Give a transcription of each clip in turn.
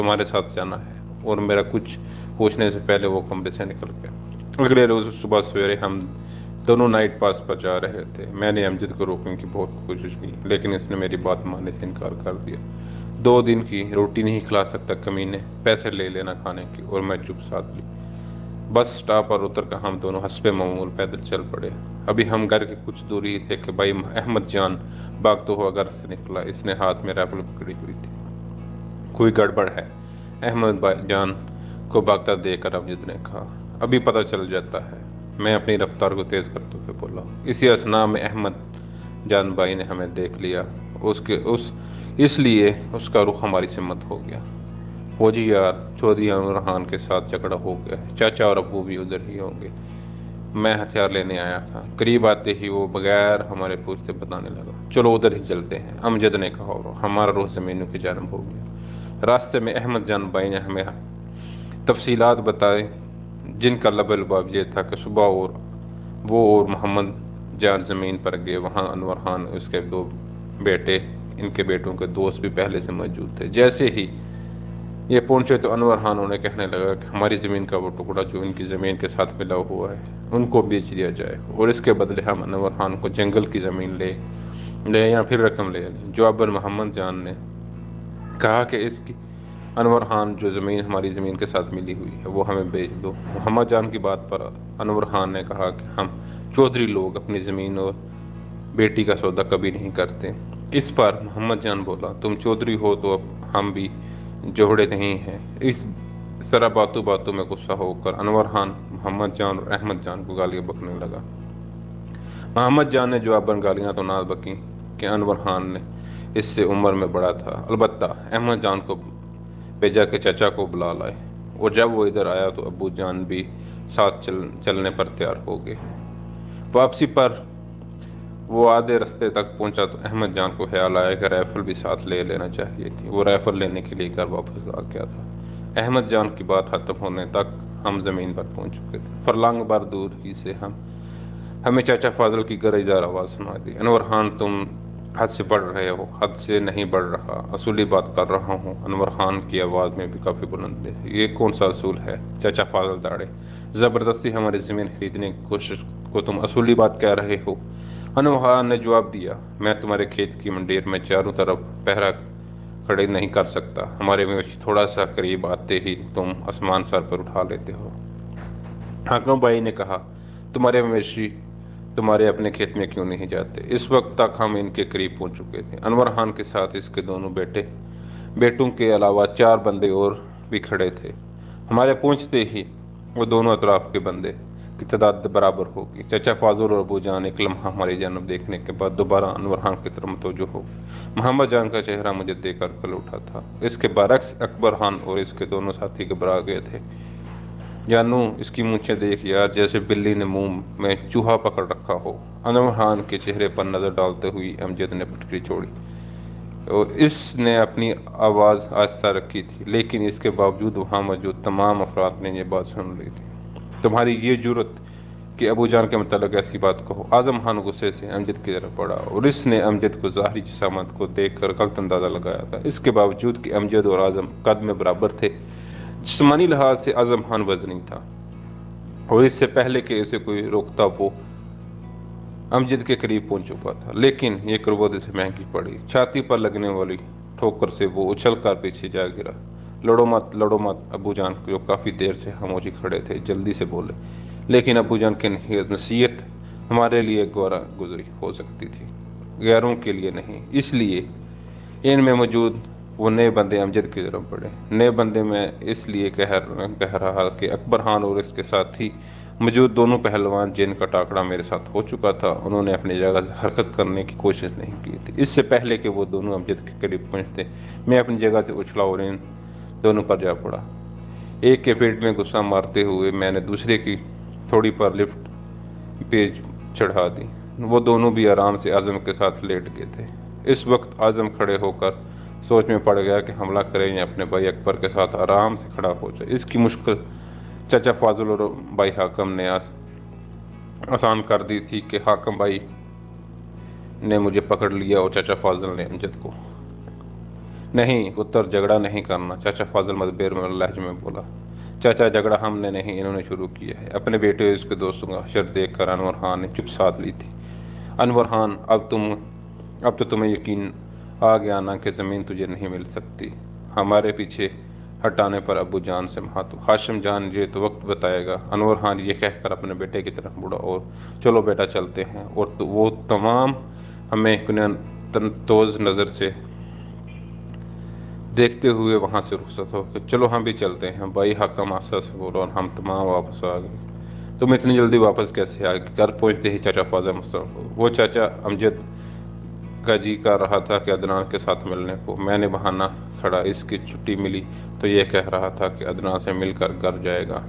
तुम्हारे साथ जाना है। और मेरा कुछ पूछने से पहले वो कमरे से निकल गया। अगले रोज सुबह सवेरे हम दोनों नाइट पास पर जा रहे थे। मैंने अमजद को रोकने की बहुत कोशिश की, लेकिन इसने मेरी बात मानने से इनकार कर दिया। 2 दिन की रोटी नहीं खिला सकता कमीने, पैसे ले लेना खाने की, और मैं चुप साध ली। बस स्टॉप पर उतर कर हम दोनों हंसपे मामूल पैदल चल पड़े। अभी हम घर के कुछ दूर ही थे कि भाई अहमद जान भागता हुआ घर से निकला। इसने हाथ में राइफल पकड़ी हुई थी। कोई गड़बड़ है, अहमद जान को भागता देखकर अमजद ने कहा। अभी पता चल जाता है, मैं अपनी रफ्तार को तेज करते हुए बोला। इसी असना में अहमद जान भाई ने हमें देख लिया। इसलिए उसका रुख हमारी से मत हो गया। फौजी यार चौधरी अनवर के साथ झगड़ा हो गया है, चाचा और अब्बू भी उधर ही होंगे। मैं हथियार लेने आया था। करीब आते ही वो बगैर हमारे पूछ से बताने लगा, चलो उधर ही चलते हैं। अमजद ने कहा और हमारा रुख जमीनों की जानब हो गया। रास्ते में अहमद जान भाई ने हमें तफसीलात बताए, जिनका लबा ये था कि सुबह और वो और मोहम्मद जान ज़मीन पर गए। वहाँ अनवर खान उसके 2 बेटे, इनके बेटों के दोस्त भी पहले से मौजूद थे। जैसे ही ये पहुंचे तो अनवर खान उन्हें कहने लगा कि हमारी ज़मीन का वो टुकड़ा जो इनकी ज़मीन के साथ मिला हुआ है उनको बेच दिया जाए, और इसके बदले हम अनवर खान को जंगल की ज़मीन ले या फिर रकम ले लें। जवाबन मोहम्मद जान ने कहा कि इसकी अनवर खान जो ज़मीन हमारी ज़मीन के साथ मिली हुई है वो हमें बेच दो। मोहम्मद जान की बात पर अनवर खान ने कहा कि हम चौधरी लोग अपनी ज़मीन और बेटी का सौदा कभी नहीं करते। इस पर मोहम्मद जान बोला, तुम चौधरी हो तो अब हम भी जोड़े नहीं हैं। इस तरह बातों बातों में गुस्सा होकर अनवर खान मोहम्मद जान और अहमद जान को गालियां बकने लगा। मोहम्मद जान ने जवाबन गालियां तो ना बकी कि अनवर खान ने इससे उम्र में बड़ा था। अलबत्ता अहमद जान को भेजा के चाचा को बुला लाए, और जब वो इधर आया तो अब्बू जान भी साथ चलने पर तैयार हो गए। वापसी पर वो आधे रास्ते तक पहुंचा तो अहमद जान को ख्याल आया कि राइफल भी साथ ले लेना चाहिए थी। वो राइफल लेने के लिए घर वापस आ गया था। अहमद जान की बात खत्म होने तक हम जमीन पर पहुंच चुके थे। फरलांग बार दूर ही से हमें चाचा फाजल की गरजदार आवाज़ सुनाई दी, अनवर खान तुम हद से बढ़ रहे हो। हद से नहीं बढ़ रहा, असूली बात कर रहा हूँ। अनवर खान की आवाज़ में भी काफ़ी बुलंदी थी। ये कौन सा असूल है? चाचा फाजल दाड़े, ज़बरदस्ती हमारी ज़मीन खरीदने की कोशिश को तुम असूली बात कह रहे हो? अनवर खान ने जवाब दिया, मैं तुम्हारे खेत की मंडेर में चारों तरफ पहरा खड़े नहीं कर सकता। हमारे मवेशी थोड़ा सा करीब आते ही तुम आसमान सर पर उठा लेते हो। हाकिम भाई ने कहा, तुम्हारे मवेशी तुम्हारे अपने खेत में क्यों नहीं जाते? इस वक्त तक हम इनके करीब पहुंच चुके थे। अनवर खान के साथ इसके दोनों बेटों के अलावा 4 बंदे और भी खड़े थे। हमारे पहुंचते ही वो दोनों अतराफ के बंदे की तादाद बराबर होगी। चाचा फाजुल और अबू जान एक लम्हा हमारी जानब देखने के बाद दोबारा अनवर खान की तरफ मुतवज्जो हो। मोहम्मद जान का चेहरा मुझे देखकर कल उठा था। इसके बरक्स अकबर खान और इसके दोनों साथी घबरा गए थे। जानू इसकी मूंछें देख यार, जैसे बिल्ली ने मुंह में चूहा पकड़ रखा हो। अनवर खान के चेहरे पर नजर डालते हुए अमजद ने पटरी छोड़ी और इसने अपनी आवाज़ आहिस्ता रखी थी, लेकिन इसके बावजूद वहाँ मौजूद तमाम अफराद ने यह बात सुन ली थी। तुम्हारी ये जुर्रत कि अबू जान के मतलब ऐसी बात कहो। आजम खान गुस्से से अमजद की तरफ बढ़ा और इसने अमजद को ज़ाहरी जिसामत को देखकर गलत अंदाज़ा लगाया था। इसके बावजूद कि अमजद और आजम कद में बराबर थे, जिस्मानी लिहाज से आजम खान वजनी था और इससे पहले कि इसे कोई रोकता वो अमजद के करीब पहुंच चुका था। लेकिन ये कुर्बत इसे महंगी पड़ी। छाती पर लगने वाली ठोकर से वो उछल कर पीछे जा गिरा। लड़ो मत अबू जान जो काफ़ी देर से खामोशी खड़े थे जल्दी से बोले, लेकिन अबू जान की नसीहत हमारे लिए गौरा गुजरी हो सकती थी, गैरों के लिए नहीं। इसलिए इनमें मौजूद वो नए बंदे अमजद की तरफ बढ़े। नए बंदे में इसलिए कह रहा कि अकबर खान और इसके साथ ही मौजूद दोनों पहलवान जिनका टाकरा मेरे साथ हो चुका था, उन्होंने अपनी जगह से हरकत करने की कोशिश नहीं की थी। इससे पहले कि वो दोनों अमजद के करीब पहुंचते, मैं अपनी जगह से उछला और इन दोनों पर जा पड़ा। एक के पेट में गुस्सा मारते हुए मैंने दूसरे की थोड़ी पर लिफ्ट पेज चढ़ा दी। वो दोनों भी आराम से आजम के साथ लेट गए थे। इस वक्त आजम खड़े होकर सोच में पड़ गया कि हमला करें या अपने भाई अकबर के साथ आराम से खड़ा हो जाए। इसकी मुश्किल चाचा फाजुल और भाई हाकम ने आसान कर दी थी कि हाकम भाई ने मुझे पकड़ लिया और चाचा फाजुल ने अमजद को। نہیں پتر، جھگڑا نہیں کرنا، چاچا فاضل مدبیر میں لہجے میں بولا۔ چاچا جھگڑا ہم نے نہیں، انہوں نے شروع کیا ہے۔ اپنے بیٹے اور اس کے دوستوں کا حشر دیکھ کر انور خان نے چپ ساتھ لی تھی۔ انور خان، اب تو تمہیں یقین آ گیا نا کہ زمین تجھے نہیں مل سکتی؟ ہمارے پیچھے ہٹانے پر ابو جان سے ہاشم جان یہ تو وقت بتائے گا۔ انور خان یہ کہہ کر اپنے بیٹے کی طرف مڑا اور چلو بیٹا چلتے ہیں، اور وہ تمام ہمیں تنتوز نظر سے دیکھتے ہوئے وہاں سے رخصت ہو کہ چلو ہم بھی چلتے ہیں۔ بھائی حکم آسا سے بولا اور ہم تمام واپس آ گئے۔ تم اتنی جلدی واپس کیسے آ گئے؟ گھر پہنچتے ہی چاچا فاضل وہ چاچا امجد کا جی کر رہا تھا کہ عدنان کے ساتھ ملنے کو۔ میں نے بہانہ کھڑا، اس کی چھٹی ملی تو یہ کہہ رہا تھا کہ عدنان سے مل کر گھر جائے گا۔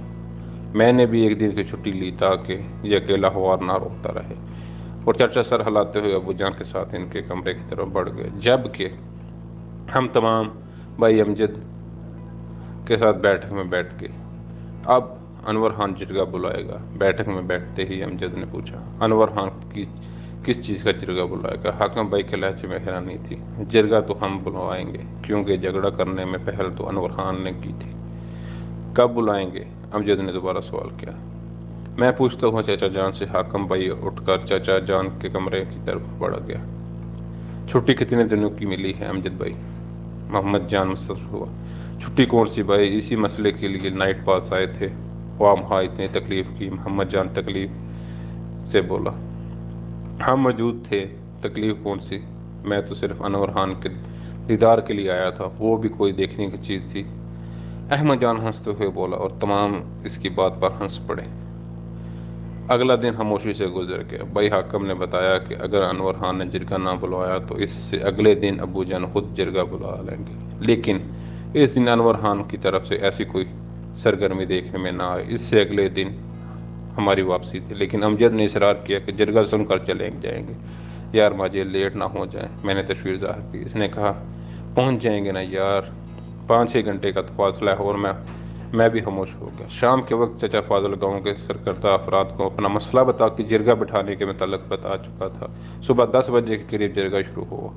میں نے بھی ایک دن کی چھٹی لی تاکہ یہ اکیلا ہوار نہ روتا رہے، اور چاچا سر ہلاتے ہوئے ابو جان کے ساتھ ان کے کمرے کی طرف بڑھ گئے، جبکہ ہم تمام بھائی امجد کے ساتھ بیٹھک میں بیٹھ گئے۔ اب انور خان جرگہ بلائے گا؟ بیٹھک میں بیٹھتے ہی امجد نے پوچھا۔ انور خان کس چیز کا جرگہ بلائے گا؟ حاکم بھائی کے لہجے میں حیرانی تھی۔ جرگہ تو ہم بلوائیں گے، کیونکہ جھگڑا کرنے میں پہل تو انور خان نے کی تھی۔ کب بلائیں گے؟ امجد نے دوبارہ سوال کیا۔ میں پوچھتا ہوں چاچا جان سے۔ حاکم بھائی اٹھ کر چاچا جان کے کمرے کی طرف بڑھ گیا۔ چھٹی کتنے دنوں کی ملی ہے امجد بھائی؟ محمد جان مستغرب ہوا۔ چھٹی کون سی بھائی؟ اسی مسئلے کے لیے نائٹ پاس آئے تھے۔ وام ہاں اتنی تکلیف کی؟ محمد جان تکلیف سے بولا۔ ہم موجود تھے، تکلیف کون سی؟ میں تو صرف انور خان کے دیدار کے لیے آیا تھا، وہ بھی کوئی دیکھنے کی چیز تھی؟ احمد جان ہنستے ہوئے بولا، اور تمام اس کی بات پر ہنس پڑے۔ اگلا دن خاموشی سے گزر گیا۔ بھائی حاکم نے بتایا کہ اگر انور خان نے جرگہ نہ بلوایا تو اس سے اگلے دن ابو جان خود جرگہ بلا لیں گے، لیکن اس دن انور خان کی طرف سے ایسی کوئی سرگرمی دیکھنے میں نہ آئی۔ اس سے اگلے دن ہماری واپسی تھی، لیکن امجد نے اصرار کیا کہ جرگہ سن کر چلے جائیں گے۔ یار مجھے لیٹ نہ ہو جائے، میں نے تشویش ظاہر کی۔ اس نے کہا پہنچ جائیں گے نا یار، 5-6 گھنٹے کا تو فاصلہ ہے۔ اور میں بھی خاموش ہو گیا۔ شام کے وقت چچا فاضل گاؤں کے سرکردہ افراد کو اپنا مسئلہ بتا کے جرگہ بٹھانے کے متعلق بتا چکا تھا۔ صبح 10 بجے کے قریب جرگہ شروع ہوا۔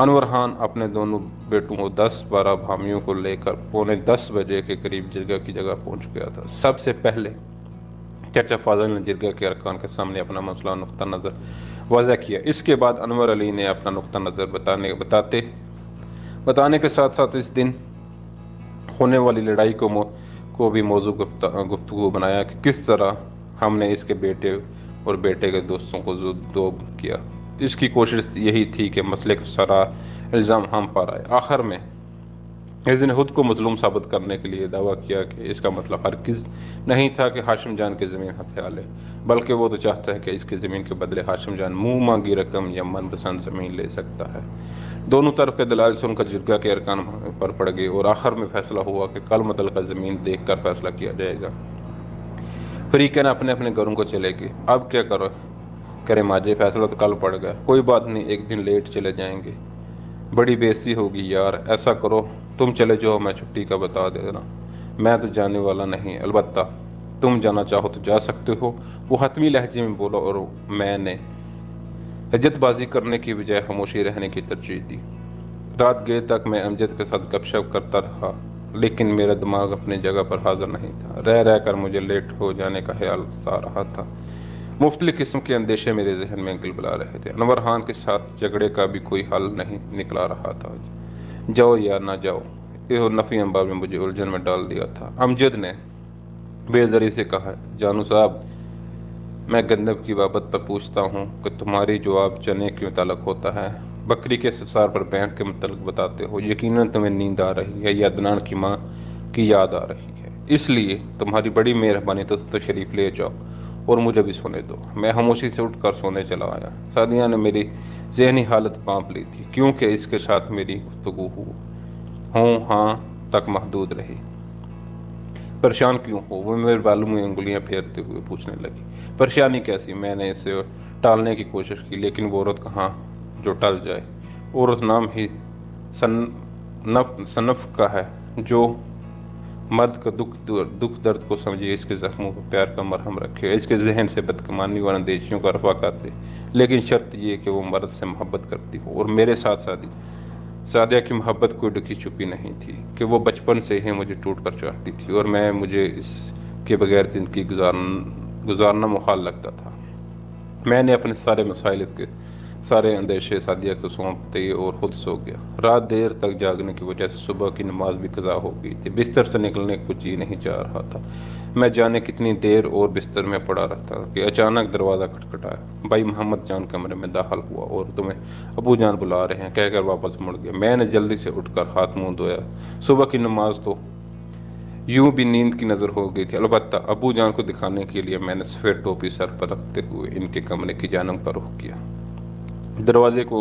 انور خان اپنے دونوں بیٹوں اور 10-12 بھائیوں کو لے کر 9:45 بجے کے قریب جرگہ کی جگہ پہنچ گیا تھا۔ سب سے پہلے چچا فاضل نے جرگہ کے ارکان کے سامنے اپنا مسئلہ نقطہ نظر واضح کیا۔ اس کے بعد انور علی نے اپنا نقطہ نظر بتانے کے ساتھ ساتھ اس دن ہونے والی لڑائی کو بھی موضوع گفتگو بنایا کہ کس طرح ہم نے اس کے بیٹے اور بیٹے کے دوستوں کو ذوب کیا۔ اس کی کوشش یہی تھی کہ مسئلے کا سارا الزام ہم پر آئے۔ آخر میں اس نے خود کو مظلوم ثابت کرنے کے لیے دعویٰ کیا کہ اس کا مطلب ہرگز نہیں تھا کہ ہاشم جان کی زمین ہتھیار لے، بلکہ وہ تو چاہتا ہے کہ اس کی زمین کے بدلے ہاشم جان منہ مانگی رقم یا من پسند زمین لے سکتا ہے۔ دونوں طرف کے دلائل سن کر جرگہ کے ارکان پر پڑ گئے اور آخر میں فیصلہ ہوا کہ کل متعلقہ زمین دیکھ کر فیصلہ کیا جائے گا۔ فریقین اپنے اپنے گھروں کو چلے گئے۔ اب کیا کریں ماجے، فیصلہ تو کل پڑ گیا، کوئی بات نہیں، ایک دن لیٹ چلے جائیں گے، بڑی بے عزتی ہوگی یار۔ ایسا کرو تم چلے جاؤ، میں چھٹی کا بتا دینا، میں تو جانے والا نہیں، البتہ تم جانا چاہو تو جا سکتے ہو، وہ حتمی لہجے میں بولا، اور میں نے حجت بازی کرنے کی بجائے خاموشی رہنے کی ترجیح دی۔ رات گئے تک میں امجد کے ساتھ گپ شپ کرتا رہا، لیکن میرا دماغ اپنی جگہ پر حاضر نہیں تھا۔ رہ کر مجھے لیٹ ہو جانے کا خیال آ رہا تھا۔ مختلف قسم کے اندیشے میرے ذہن میں گلبلا رہے تھے۔ انور خان کے ساتھ جھگڑے کا بھی کوئی حل نہیں نکلا رہا تھا۔ جاؤ یا نہ جاؤ، یہ نفی انبار میں مجھے الجھن میں ڈال دیا تھا۔ امجد نے بے زری سے کہا، جانو صاحب، میں گندم کی بابت پر پوچھتا ہوں کہ تمہاری جواب چنے کے متعلق ہوتا ہے، بکری کے سسار پر بھینس کے متعلق بتاتے ہو۔ یقیناً تمہیں نیند آ رہی ہے یا عدنان کی ماں کی یاد آ رہی ہے، اس لیے تمہاری بڑی مہربانی تو تشریف لے جاؤ اور مجھے بھی سونے دو۔ میں خاموشی سے اٹھ کر سونے چلا آیا۔ سعدیہ نے میری ذہنی حالت پانپ لی تھی، کیونکہ اس کے ساتھ میری گفتگو ہوں ہاں تک محدود رہی۔ پریشان کیوں ہو؟ وہ میرے بالوں میں انگلیاں پھیرتے ہوئے پوچھنے لگی۔ پریشانی کیسی؟ میں نے اسے ٹالنے کی کوشش کی، لیکن وہ عورت کہاں جو ٹل جائے۔ عورت نام ہی صنف کا ہے جو مرد کا دکھ درد کو سمجھے، اس کے زخموں پر پیار کا مرہم رکھے، اس کے ذہن سے بدگمانی اور اندیشیوں کا رفع کر دے، لیکن شرط یہ کہ وہ مرد سے محبت کرتی ہو اور میرے ساتھ सादिया की मोहब्बत कोई ढकी छुपी नहीं थी कि वो बचपन से ही मुझे टूट कर चाहती थी और मुझे इसके बगैर ज़िंदगी गुजारना मुहाल लगता था। मैंने अपने सारे मसाइल के सारे अंदेशे सादिया को सौंप दिए और खुद सो गया। रात देर तक जागने की वजह से सुबह की नमाज भी कज़ा हो गई थी। बिस्तर से निकलने को जी नहीं चाह रहा था। मैं जाने कितनी देर और बिस्तर में पड़ा रहता कि अचानक दरवाज़ा खटखटाया। भाई मोहम्मद जान कमरे में दाखिल हुआ और तुम्हें अबू जान बुला रहे हैं कहकर वापस मुड़ गया। मैंने जल्दी से उठकर हाथ मुंह धोया। सुबह की नमाज तो यूं भी नींद की नज़र हो गई थी। अलबत्ता अबू जान को दिखाने के लिए मैंने सफ़ेद टोपी सर पर रखते हुए इनके कमरे की जानब का रुख किया। दरवाजे को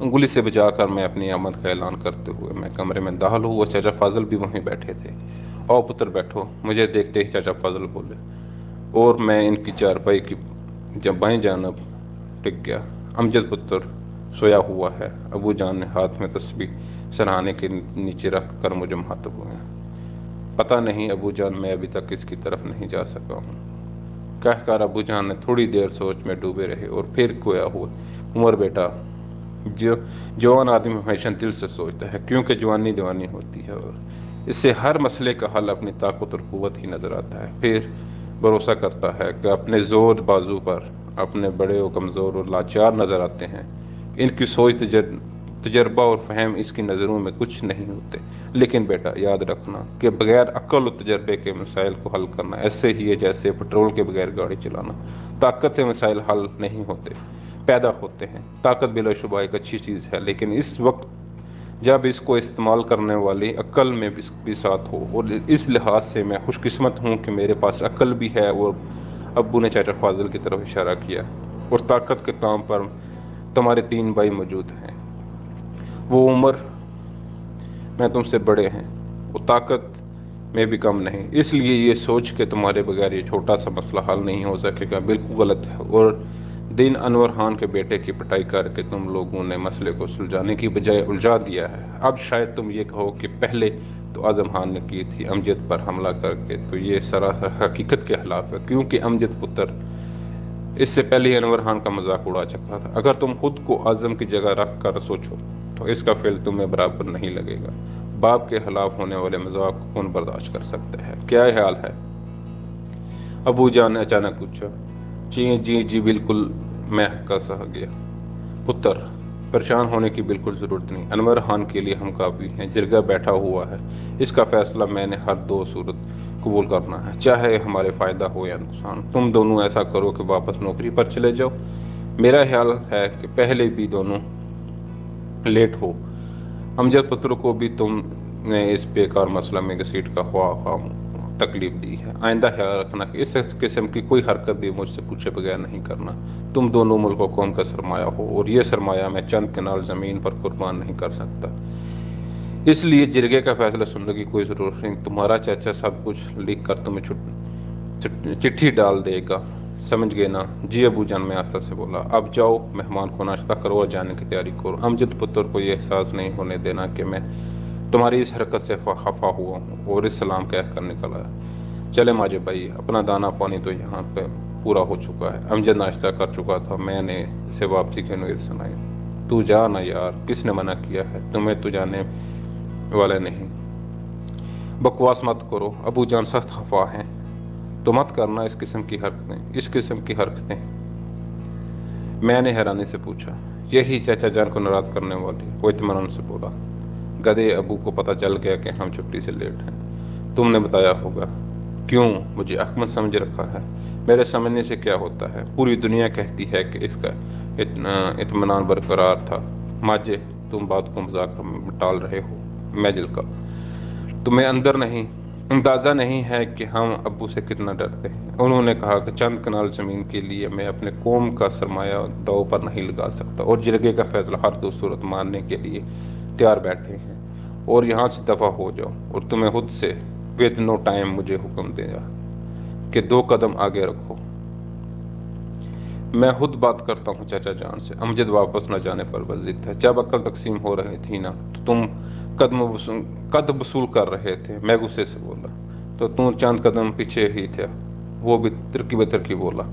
उंगली से बचाकर मैं अपनी आमद का ऐलान करते हुए मैं कमरे में दाखिल हुआ। चाचा फाजल भी वहीं बैठे थे। आओ पुत्र बैठो, मुझे देखते ही चाचा फाजल बोले और मैं इनकी चारपाई की जब बाएं जानब टिक गया। अमजद पुत्र सोया हुआ है। अबू जान ने हाथ में तस्बीह सराहने के नीचे रख कर मुझे मुखातब हुए। पता नहीं अबू जान, मैं अभी तक इसकी तरफ नहीं जा सका हूँ, कहकर अबू जान ने थोड़ी देर सोच में डूबे रहे और फिर खोया हुआ। उमर बेटा, जवान आदमी हमेशा दिल से सोचता है क्योंकि जवानी दीवानी होती है और इससे हर मसले का हल अपनी ताकत और कुव्वत ही नजर आता है। फिर भरोसा करता है कि अपने जोर बाजू पर अपने बड़े और कमज़ोर और लाचार नजर आते हैं। इनकी सोच तजर्बा और फहम इसकी नज़रों में कुछ नहीं होते। लेकिन बेटा याद रखना कि बगैर अक्ल और तजर्बे के मसाइल को हल करना ऐसे ही है जैसे पेट्रोल के बगैर गाड़ी चलाना। ताकत से मसाइल हल नहीं होते, पैदा होते हैं। ताकत बिलाशुबा एक अच्छी चीज़ है, लेकिन इस वक्त जब इसको इस्तेमाल करने वाली अक्ल में भी साथ हो। और इस लिहाज से मैं खुशकिस्मत हूँ कि मेरे पास अक्ल भी है। और अब्बू ने चाचा फाजिल की तरफ इशारा किया। और ताकत के ताम पर तुम्हारे 3 भाई मौजूद हैं। वो उम्र में तुमसे बड़े हैं, वो ताकत में भी कम नहीं। इसलिए ये सोच के तुम्हारे बगैर ये छोटा सा मसला हल नहीं हो सकेगा बिल्कुल गलत है। और दिन अनवर खान के बेटे की पिटाई करके तुम लोगों ने मसले को सुलझाने की बजाय उलझा दिया है। अब शायद तुम ये कहो कि पहले तो आजम खान ने की थी अमजद पर हमला करके, तो ये सरासर हकीकत के खिलाफ है, क्योंकि अमजद पुत्र इससे पहले ही अनवर खान का मजाक उड़ा चुका था। अगर तुम खुद को आजम की जगह रख कर सोचो तो इसका फेल तुम्हें बराबर नहीं लगेगा। बाप के खिलाफ होने वाले मजाक को कौन बर्दाश्त कर सकता है? क्या ख्याल है? अबू जान ने अचानक पूछा। जी जी जी बिल्कुल, मैं हक्का सह गया। पुत्र, परेशान होने की बिल्कुल ज़रूरत नहीं। अनवर खान के लिए हम काफ़ी हैं। जिरगा बैठा हुआ है, इसका फैसला मैंने हर 2 सूरत कबूल करना है, चाहे हमारे फ़ायदा हो या नुकसान। तुम दोनों ऐसा करो कि वापस नौकरी पर चले जाओ। मेरा ख्याल है कि पहले भी दोनों लेट हो। अमजद पुत्र को भी तुमने इस बेकार मसला में घसीट का ख्वाह तकलीफ दी है। आइंदा ख्याल रखना कि इस किस्म की कोई हरकत भी मुझसे पूछे बगैर नहीं करना। तुम दोनों मुल्क और कौम का सरमाया हो और ये सरमाया मैं चंद कनाल ज़मीन पर कुर्बान नहीं कर सकता। इसलिए जिरगे का फैसला सुनने की कोई ज़रूरत नहीं। तुम्हारा चाचा सब कुछ लिख कर तुम्हें चिट्ठी डाल देगा, समझ गए ना? जी अबू जान, मैं आस्था से बोला। अब जाओ, मेहमान को नाश्ता करो और जाने की तैयारी करो। अमजद पुत्र को यह एहसास नहीं होने देना कि मैं तुम्हारी इस हरकत से खफा हुआ हूँ। और इस सलाम कह कर निकल आया। चले माजे भाई, अपना दाना पानी तो यहाँ पे पूरा हो चुका है। अमजद नाश्ता कर चुका था। मैंने इसे वापसी की नुयत सुनाई। तू जा ना यार, किसने मना किया है? तुम्हें तो जाने वाले नहीं। बकवास मत करो, अबू जान सख्त खफा हैं, तो मत करना इस किस्म की हरकतें। मैंने हैरानी से पूछा। यही चाचा जान को नाराज करने वाली? वो इत्मीनान से बोला। गधे, अबू को पता चल गया कि हम छुट्टी से लेट हैं। तुमने बताया होगा। क्यों? मुझे अहमद समझ रखा है? मेरे समझने से क्या होता है? पूरी दुनिया कहती है कि इसका इत्मीनान बरकरार था। माजे, तुम बात को मजाक में टाल रहे हो। मैं दिल का, तुम्हें अंदाजा नहीं है कि हम अब्बू से कितना डरते हैं। उन्होंने कहा कि चंद कनाल ज़मीन के लिए मैं अपने कौम का सरमाया दाव पर नहीं लगा सकता। और जिरगे का फैसला हर 2 सूरत मानने के लिए तैयार बैठे हैं। और यहाँ से दफा हो जाओ। और तुम्हें खुद से विद नो टाइम मुझे हुक्म देगा कि 2 कदम आगे रखो। मैं खुद बात करता हूँ चाचा जान से। अमजद वापस न जाने पर वजिद था। जब अकल तकसीम हो रही थी ना, तो तुम कद वसूल कर रहे थे। मैं गुस्से से बोला। तो तुम चंद कदम पीछे ही थे। वो भी तिरकी बेतरकी बोला।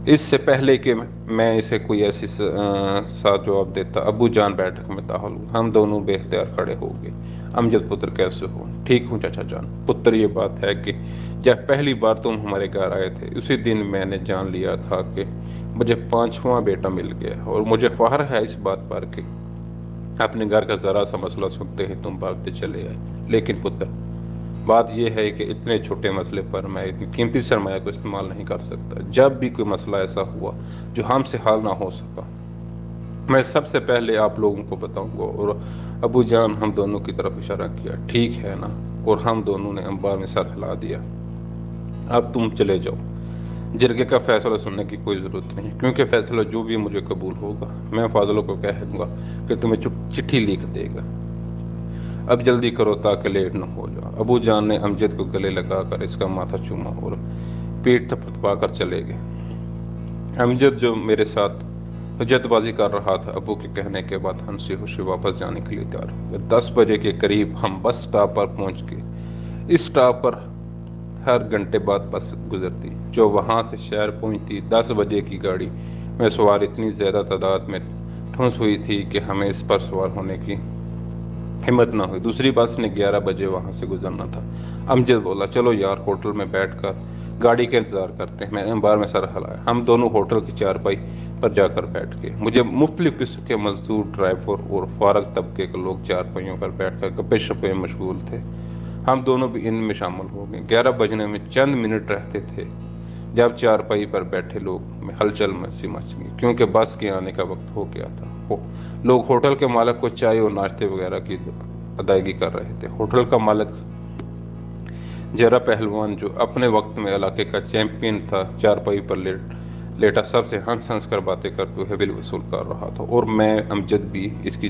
اس سے پہلے کہ میں اسے کوئی ایسی ساتھ جواب دیتا، ابو جان بیٹھک میں داخل ہوئے۔ ہم دونوں بے اختیار کھڑے ہو گئے۔ امجد پتر کیسے ہو؟ ٹھیک ہوں چچا جان۔ پتر یہ بات ہے کہ جب پہلی بار تم ہمارے گھر آئے تھے اسی دن میں نے جان لیا تھا کہ مجھے 5واں بیٹا مل گیا، اور مجھے فخر ہے اس بات پر کہ اپنے گھر کا ذرا سا مسئلہ سنتے ہی تم بھاگتے چلے آئے۔ لیکن پتر، بات یہ ہے کہ اتنے چھوٹے مسئلے پر میں اتنی قیمتی سرمایہ کو استعمال نہیں کر سکتا۔ جب بھی کوئی مسئلہ ایسا ہوا جو ہم سے حل نہ ہو سکا، میں سب سے پہلے آپ لوگوں کو بتاؤں گا۔ اور ابو جان ہم دونوں کی طرف اشارہ کیا۔ ٹھیک ہے نا؟ اور ہم دونوں نے انبار میں سر ہلا دیا۔ اب تم چلے جاؤ، جرگے کا فیصلہ سننے کی کوئی ضرورت نہیں، کیونکہ فیصلہ جو بھی مجھے قبول ہوگا میں فاضلوں کو کہہ دوں گا کہ تمہیں چٹھی لکھ دے گا۔ اب جلدی کرو تاکہ لیٹ نہ ہو جاؤ۔ ابو جان نے امجد کو گلے لگا کر اس کا ماتھا چوما اور پیٹ تھپتھپا کر چلے گئے۔ امجد جو میرے ساتھ حجت بازی کر رہا تھا، ابو کے کہنے کے بعد ہنسی خوشی واپس جانے کے لیے تیار ہو گیا۔ 10 بجے کے قریب ہم بس سٹاپ پر پہنچ گئے۔ اس سٹاپ پر ہر گھنٹے بعد بس گزرتی جو وہاں سے شہر پہنچتی۔ 10 بجے کی گاڑی میں سوار اتنی زیادہ تعداد میں ٹھونس ہوئی تھی کہ ہمیں اس پر سوار ہونے کی ہمت نہ ہوئی۔ دوسری بس نے 11 بجے وہاں سے گزرنا تھا۔ امجد بولا، چلو یار، ہوٹل میں بیٹھ کر گاڑی کا انتظار کرتے ہیں۔ میں نے انبار میں سر ہلایا۔ ہم دونوں ہوٹل کی چارپائی پر جا کر بیٹھ گئے۔ مجھے مختلف قسم کے مزدور، ڈرائیور اور فارغ طبقے کے لوگ چارپائیوں پر بیٹھ کر گپے شپے میں مشغول تھے۔ ہم دونوں بھی ان میں شامل ہو گئے۔ 11 بجنے میں چند منٹ رہتے تھے جب چارپائی پر بیٹھے لوگ میں ہلچل سی مچ گئی، کیونکہ بس کے آنے کا وقت ہو گیا تھا۔ لوگ ہوٹل کے مالک کو چائے اور ناشتے وغیرہ کی ادائیگی کر رہے تھے۔ ہوٹل کا مالک جرا پہلوان، جو اپنے وقت میں علاقے کا چیمپئن تھا، چارپائی پر لیٹا سب سے ہنس ہنس کر باتیں کرتے ہوئے بل وصول کر رہا تھا، اور میں امجد بھی اس کی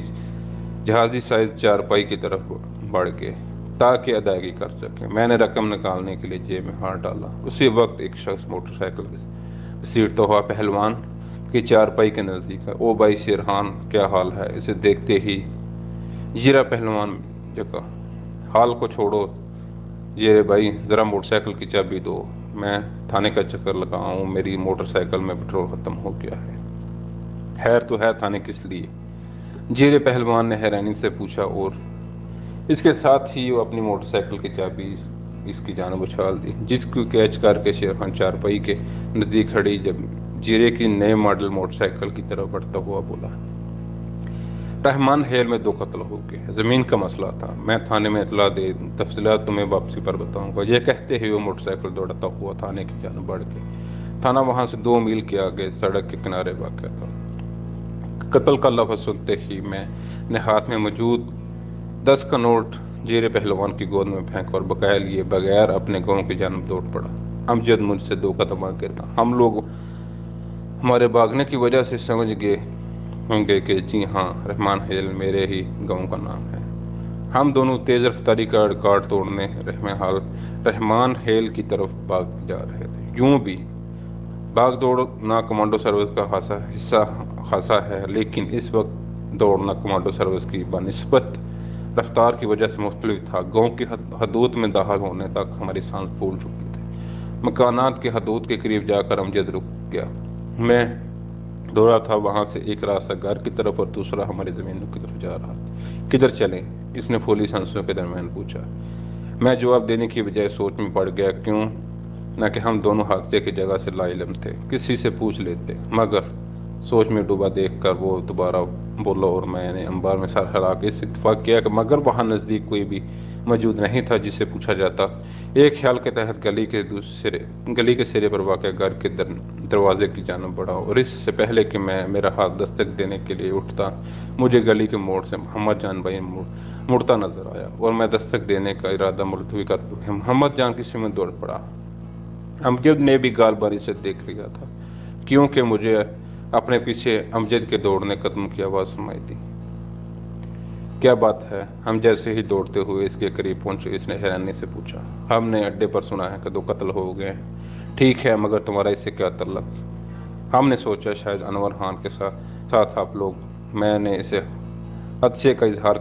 جہازی سائز چارپائی کی طرف بڑھ گئے تاکہ ادائیگی کر سکیں۔ میں نے رقم نکالنے کے لیے جیب میں ہاتھ ڈالا۔ اسی وقت ایک شخص موٹر سائیکل سیٹتا ہوا پہلوان کی چارپائی کے نزدیک ہے۔ او بھائی شیرخان، کیا حال ہے؟ اسے دیکھتے ہی جیرا پہلوان جگہ، حال کو چھوڑو جیرے بھائی، ذرا موٹر سائیکل کی چابی دو، میں تھانے کا چکر لگاؤں، میری موٹر سائیکل میں پیٹرول ختم ہو گیا ہے۔ خیر تو ہے، تھانے کس لیے؟ جیرے پہلوان نے حیرانی سے پوچھا، اور اس کے ساتھ ہی وہ اپنی موٹر سائیکل کی چابی اس کی جانب اچھال دی، جس کو کیچ کر کے شیرخان چارپائی کے نزدیک کھڑی جب جیرے کی نئے ماڈل موٹر سائیکل کی طرف بڑھتا ہوا بولا، رحمان ہیل میں 2 قتل ہو گئے، زمین کا مسئلہ تھا، میں تھانے میں اطلاع دے دوں، تفصیلات تمہیں واپسی پر بتاؤں گا۔ یہ کہتے ہوئے وہ موٹر سائیکل دوڑتا ہوا تھانے کی جانب بڑھ گئے۔ تھانہ وہاں سے 2 میل کے آگے سڑک کے کنارے واقع تھا۔ قتل کا لفظ سنتے ہی میں نے ہاتھ میں موجود 10 کا نوٹ جیرے پہلوان کی گود میں پھینک اور بقایا لیے بغیر اپنے گاؤں کی جانب دوڑ پڑا۔ امجد مجھ سے 2 قدم آگے تھا۔ ہم لوگ ہمارے بھاگنے کی وجہ سے سمجھ گئے ہوں گے کہ جی ہاں، رحمان ہیل میرے ہی گاؤں کا نام ہے۔ ہم دونوں تیز رفتاری کا ریکارڈ توڑنے رحمان ہیل کی طرف بھاگ جا رہے تھے۔ یوں بھی بھاگ دوڑنا کمانڈو سروس کا حصہ خاصا ہے، لیکن اس وقت دوڑنا کمانڈو سروس کی بنسبت رفتار کی وجہ سے مختلف تھا۔ گاؤں کی حدود میں داخل ہونے تک ہماری سانس پھول چکی تھی۔ مکانات کی حدود کے قریب جا کر امجد رک گیا۔ میں دوڑا تھا، وہاں سے ایک راستہ گھر کی طرف اور دوسرا ہماری زمینوں کی طرف جا رہا تھا۔ کدھر چلیں؟ اس نے پھولی سانسوں کے درمیان پوچھا۔ میں جواب دینے کی بجائے سوچ میں پڑ گیا، کیوں نہ کہ ہم دونوں حادثے کی جگہ سے لا علم تھے، کسی سے پوچھ لیتے، مگر سوچ میں ڈوبا دیکھ کر وہ دوبارہ بولا، اور میں نے انبار میں سر ہلا کے اس اتفاق کیا کہ مگر وہاں نزدیک کوئی بھی موجود نہیں تھا جس سے پوچھا جاتا۔ ایک خیال کے تحت گلی کے سرے پر واقع گھر کے دروازے کی جانب بڑھا، اور اس سے پہلے کہ میرا ہاتھ دستک دینے کے لیے اٹھتا، مجھے گلی کے موڑ سے محمد جان بھائی مڑتا نظر آیا، اور میں دستک دینے کا ارادہ ملتوی کرتے ہوئے محمد جان کی سمت دوڑ پڑا۔ امجد نے بھی گال باری سے دیکھ لیا تھا، کیونکہ مجھے اپنے پیچھے امجد کے دوڑنے قدم کی آواز سنائی دی۔ کیا بات ہے؟ ہم جیسے ہی دوڑتے ہوئے اس کے قریب پہنچے، اس نے حیرانی سے پوچھا۔ ہم نے اڈے پر سنا ہے کہ 2 قتل ہو گئے ہیں۔ ٹھیک ہے، مگر تمہارا اس سے کیا تعلق؟ ہم نے سوچا شاید انور خان کے ساتھ آپ لوگ۔ میں نے اسے خدشے کا اظہار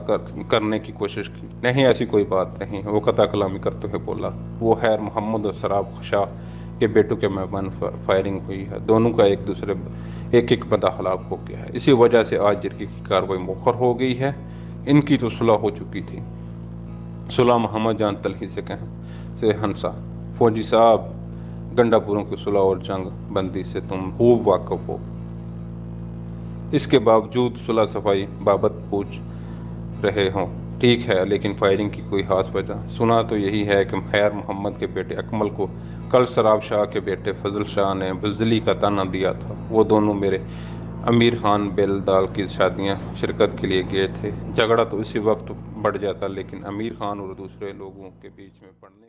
کرنے کی کوشش کی۔ نہیں، ایسی کوئی بات نہیں، وہ قطع کلامی کرتے ہوئے بولا۔ وہ خیر محمد اور شراب خشاں के बेटों के मैदान फायरिंग हुई है। दोनों का एक एक बंदा हलाक हो गया है। इसी वजह से आज जरगी की कार्रवाई मुखर हो गई है। इनकी तो सुलह हो चुकी थी। सुलह मोहम्मद जान तलखी से हंसा, फौजी साहब गंडापुरों की सुलह और जंग बंदी से तुम खूब वाकिफ हो, इसके बावजूद सुलह सफाई बाबत पूछ रहे हो। ठीक है, लेकिन फायरिंग की कोई खास वजह? सुना तो यही है कि खैर मोहम्मद के बेटे अकमल को कल सराब शाह के बेटे फजल शाह ने बुज़दिली का ताना दिया था। वो दोनों मेरे अमीर खान बेलदाल की शादियां शिरकत के लिए गए थे। झगड़ा तो इसी वक्त बढ़ जाता, लेकिन अमीर खान और दूसरे लोगों के बीच में पड़ने